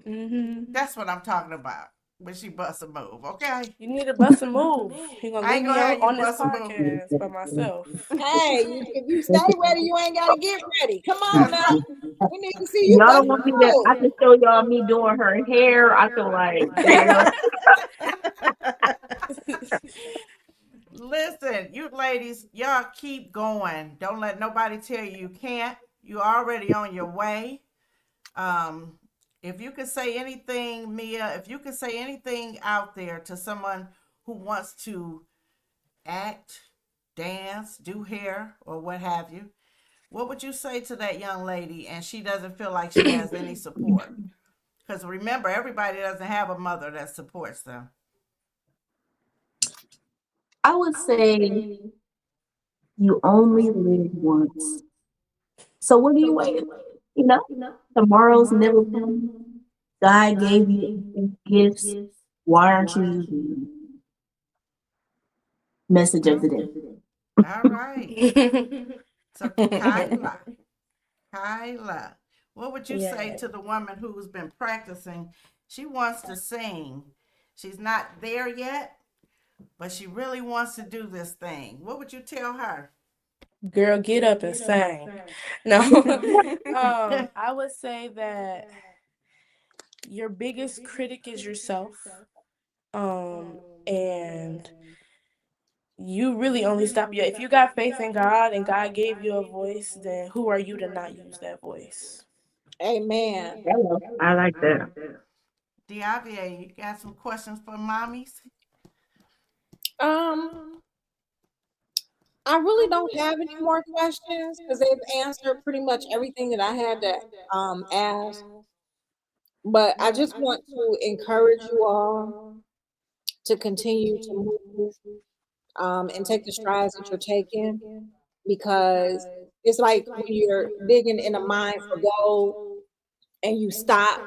Hmm. That's what I'm talking about when she busts a move, okay? You need to bust a move. You're gonna I leave ain't me gonna out have you on this bust a move. podcast by myself. Hey, if you stay ready, you ain't gotta get ready. Come on That's now. right. We need to see you Y'all don't busting want me to. move. I can show y'all me doing her hair. I feel like, girl, Listen, you ladies, y'all keep going. Don't let nobody tell you you can't. You already on your way. Um, if you could say anything, Mia, if you could say anything out there to someone who wants to act, dance, do hair, or what have you, what would you say to that young lady and she doesn't feel like she has any support? Because remember, everybody doesn't have a mother that supports them. I would say you only live once. So what are you waiting? You know, tomorrow's never promised. God gave you gifts. Why aren't you using them? Message of the day. All right. So, Kyla, what would you say Yeah. to the woman who's been practicing? She wants to sing. She's not there yet, but she really wants to do this thing. What would you tell her? Girl, get up and sing. No. I would say that your biggest critic is yourself. And you really only stop your if you got faith in God and God gave you a voice, then who are you to not use that voice? Amen. Hello. I like that. Diavia, you got some questions for mommies? Um, I really don't have any more questions because they've answered pretty much everything that I had to ask. But I just want to encourage you all to continue to move and take the strides that you're taking because it's like when you're digging in a mine for gold and you stop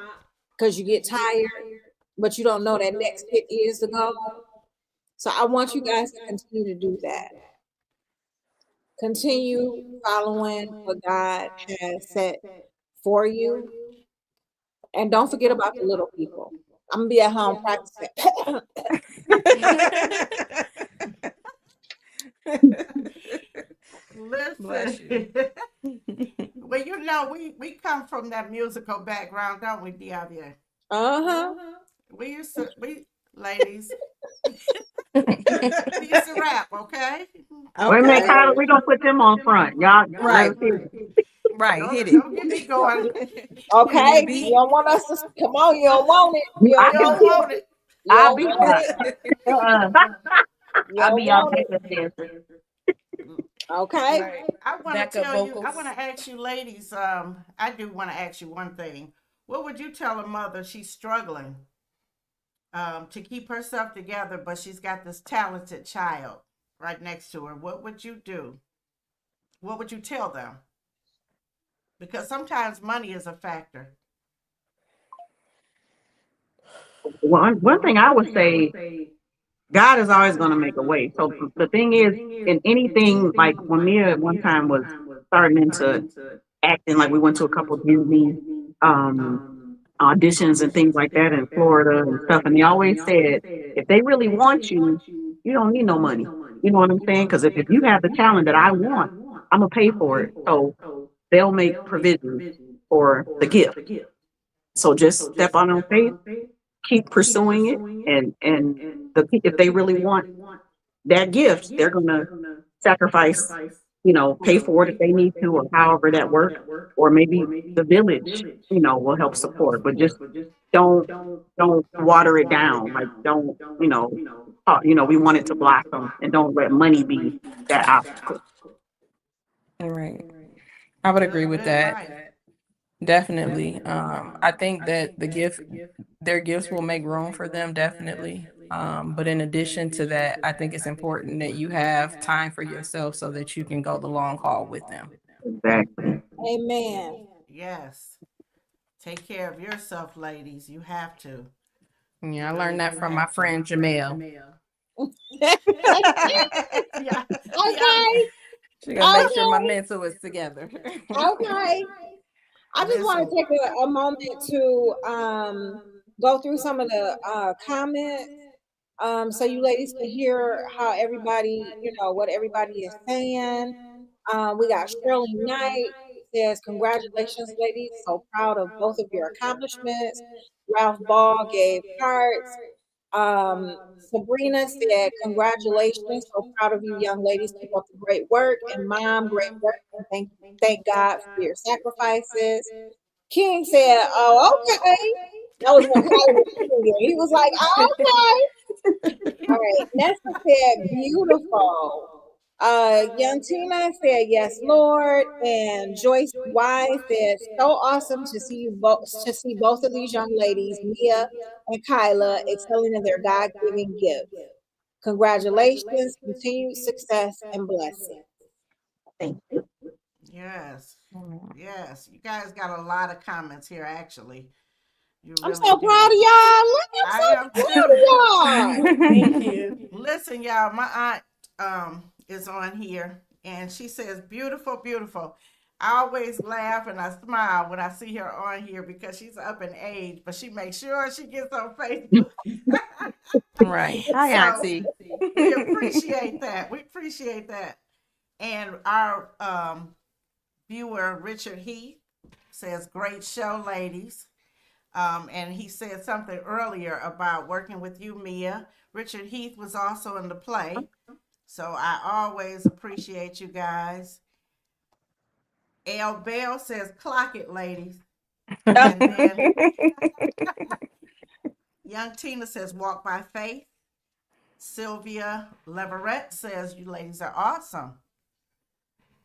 because you get tired, but you don't know that next hit is the gold. So I want you guys to continue to do that. Continue following what God has set for you. And don't forget about the little people. I'm gonna be at home practicing. Bless Listen. you. Well, you know, we come from that musical background, don't we, Diavia? Uh-huh. We used to, we ladies, we used to rap, okay? Wait a minute, Okay. Kyla, we gonna put them on front. Y'all let Right. us hear it. Right. Hit it. Don't get me going. Give me the Okay. You beat. don't want us to come on, you don't want it. You I don't You can don't want it. want it. You I'll don't be want it. You I'll don't be y'all want it. backup dancer. Okay. Right. I want to Backup tell you, I want vocals. to ask you ladies, I do want to ask you one thing. What would you tell a mother she's struggling to keep herself together, but she's got this talented child right next to her? What would you do? What would you tell them? Because sometimes money is a factor. one thing I would say, God is always going to make a way. So the thing is, in anything, like when Mia at one time was starting into acting, like we went to a couple Disney um, auditions and things like that in Florida and stuff, and they always said, if they really want you, you don't need no money. You know what I'm saying? Because if you have the talent that I want, I'm gonna pay for it. So they'll make provisions for the gift. So just step on faith, keep pursuing it, and if they really want that gift, they're gonna sacrifice, pay for it if they need to, or however that works, or maybe the village, will help support. But just don't don't water it down. Like don't, we want it to blossom, and don't let money be that obstacle. All right. I would agree with Good that. advice. Definitely. I think that their gifts will make room for them, definitely. But in addition to that, I think it's important that you have time for yourself so that you can go the long haul with them. Exactly. Amen. Yes. Take care of yourself, ladies. You have to. You Yeah, I really learned that do from my have to. friend Jamel. Yeah. Yeah. Okay. She gonna make sure my Okay. mental is together. Okay. I just want Listen. to take a moment to go through some of the comments, so you ladies can hear how everybody, what everybody is saying. We got Shirley Knight says, "Congratulations, ladies! So proud of both of your accomplishments." Ralph Ball gave hearts. Sabrina said, "Congratulations! So proud of you, young ladies. Keep up the great work." And Mom, great work, and thank God for your sacrifices. King said, "Oh, okay." That was when Kylie was singing. He was like, "Oh, okay." All right. Nessa said, "Beautiful." Young Tina said, "Yes, Lord." And Joyce Y said, "So awesome to see both of these young ladies, Mia and Kyla, excelling in their God-given gifts. Congratulations, continued success and blessing." Thank you. Yes. Yes. You guys got a lot of comments here, actually. You I'm really so proud do. of y'all. Look, I'm I so am proud too. of y'all. Thank you. Listen, y'all, my aunt is on here and she says, beautiful, beautiful. I always laugh and I smile when I see her on here because she's up in age, but she makes sure she gets on Facebook. Right. Hi, So Auntie. we appreciate that. We appreciate that. And our viewer, Richard Heath, says, great show, ladies. And he said something earlier about working with you, Mia. Richard Heath was also in the play. So I always appreciate you guys. L. Bell says, clock it, ladies. And then Young Tina says, walk by faith. Sylvia Leverett says, you ladies are awesome.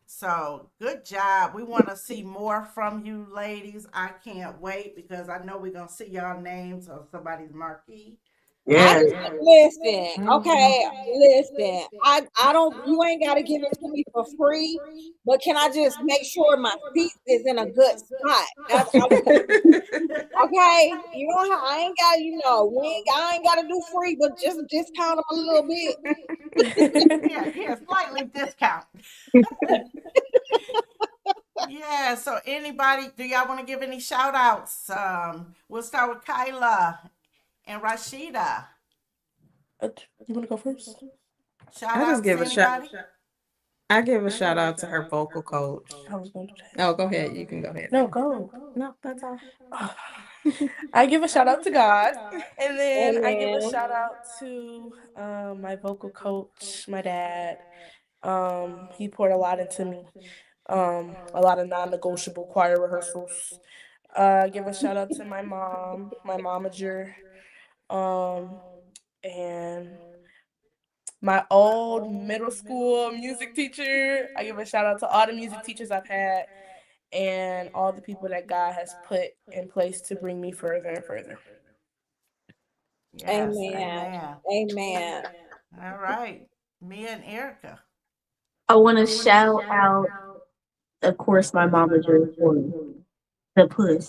So good job. We want to see more from you ladies. I can't wait because I know we're going to see y'all names on somebody's marquee. I Yes. just listen, okay, listen. I don't. You ain't got to give it to me for free, but can I just make sure my seat is in a good spot? Okay. You know how I ain't got. I ain't got to do free, but just discount them a little bit. Yeah, yeah, slightly discount. Yeah, so anybody, do y'all want to give any shout outs? We'll start with Kyla and Rashida. You want to go first? Shout I just outs to give a shout. anybody? I give a shout out to her vocal coach. I was going to do that. Oh, go ahead. You can go ahead. No, go. No, that's all. I give a shout out to God, and then I give a Amen. shout out to my vocal coach, my dad. He poured a lot into me. A lot of non-negotiable choir rehearsals. Give a shout out to my mom, my momager, um, and my old middle school music teacher. I give a shout out to all the music teachers I've had and all the people that God has put in place to bring me further and further. Yes, Amen. amen. Amen. All right. Mia and Erica. I want to shout out, of course, my momager for the push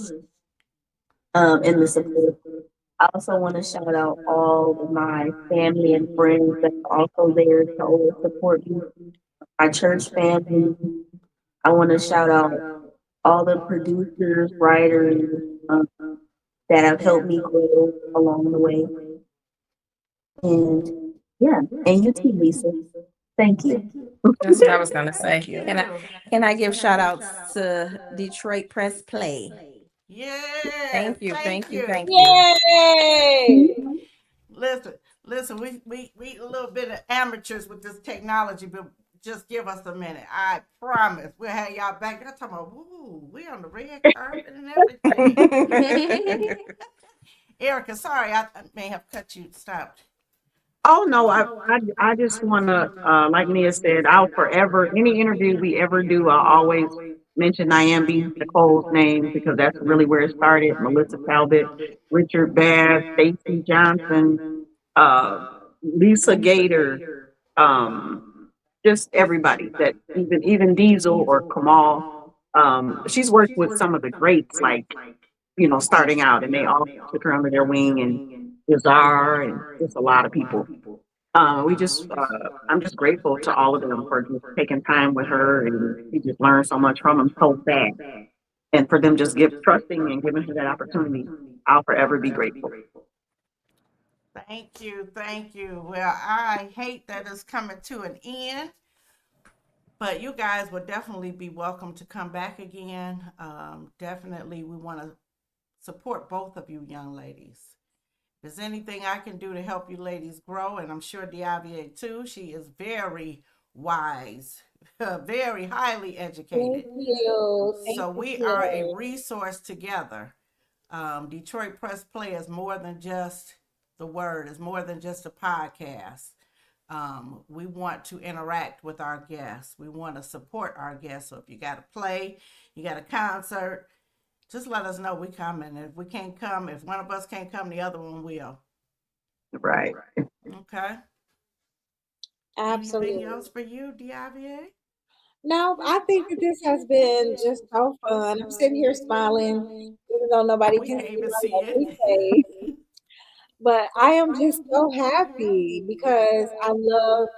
and the support. I also want to shout out all of my family and friends that are also there to always support me. My church family. I want to shout out all the producers, writers um, that have helped me grow along the way. And yeah, and you too, Lisa. Thank you. That's what I was gonna Thank say. you. Can I give shout outs to Detroit Press Play? Yes, Thank you, thank thank you, you. thank you. Yay! Listen, listen, we a little bit of amateurs with this technology, but just give us a minute. I promise we'll have y'all back. They're talking about, woo, we on the red carpet and everything. Erica, sorry, I may have cut you. Stopped. Oh no, I just wanna like Nia said, I'll forever any interview we ever do, I'll always mention Nyambi Nicole's name because that's really where it started. Melissa Talbot, Richard Bass, Stacy Johnson, uh Lisa Gator, um just everybody that even Diesel or Kamal. She's worked with some of the greats like, starting out and they all took her under their wing and Bizarre and just a lot of people. I'm just grateful to all of them for just taking time with her, and we just learned so much from them so fast. And for them just trusting and giving her that opportunity, I'll forever be grateful. Thank you, thank you. Well, I hate that it's coming to an end, but you guys would definitely be welcome to come back again. Definitely, we want to support both of you young ladies. If there's anything I can do to help you ladies grow, and I'm sure Diablo too, she is very wise, very highly Thank educated. you. Thank So you, we are a Tia. resource together. Detroit Press Play is more than just the word, it's more than just a podcast. We want to interact with our guests. We want to support our guests. So if you got a play, you got a concert, just let us know we coming. If we can't come, if one of us can't come, the other one will. Right. Okay. Anything Absolutely. else for you, Diavier? No, I think that this has been just so fun. I'm sitting here smiling, even though nobody We can can't see even my see lovely it. face. But I am just so happy because I love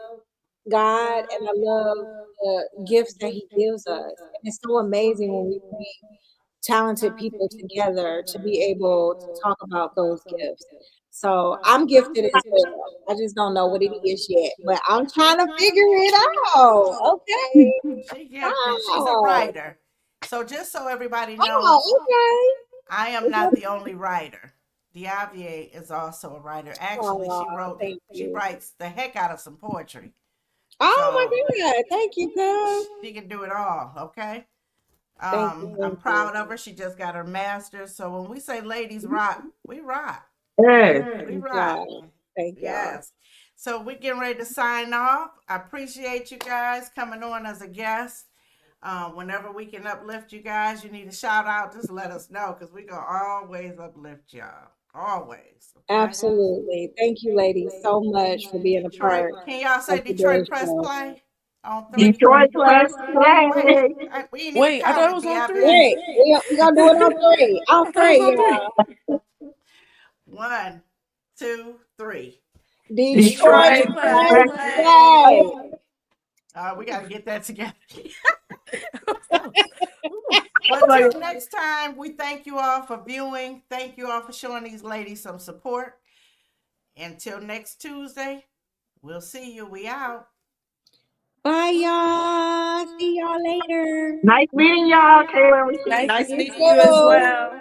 God and I love the gifts that He gives us. And it's so amazing when we bring talented people together to be able to talk about those gifts. So I'm gifted as well. I just don't know what it is yet, but I'm trying to figure it out. Okay. She gifted. She's a Wow. writer. So just so everybody Oh, knows, okay. I am not the only writer. Diavier is also a writer. Actually, Oh, thank she you. writes the heck out of some poetry. Oh So my God. Thank you, cuz. she can do it all, okay? Thank you. I'm Thank you. proud of her. She just got her master's. So when we say ladies rock, we rock. Yes. We Thank rock. y'all. Thank y'all. Yes. So we're getting ready to sign off. I appreciate you guys coming on as a guest. Whenever we can uplift you guys, you need a shout out, just let us know because we're going to always uplift y'all. Always. Okay. Absolutely. Thank you, ladies, so much for being a Detroit. part Can y'all say of today's Detroit Press show. Play on three? Detroit Press Wait, Play. we didn't even Wait, I count thought it it, was on Diablo. three. Wait, we gonna do it on three. On I thought it was three, on three. y'all. 1, 2, 3. Detroit Detroit Detroit Detroit Press Press Press Play. Play. Play. We got to get that together. Ooh. But till next time, we thank you all for viewing. Thank you all for showing these ladies some support. Until next Tuesday, we'll see you. We out. Bye, y'all. See y'all later. Nice meeting y'all, Kayla and Rasheed. Nice Nice You meeting meeting you as too. well.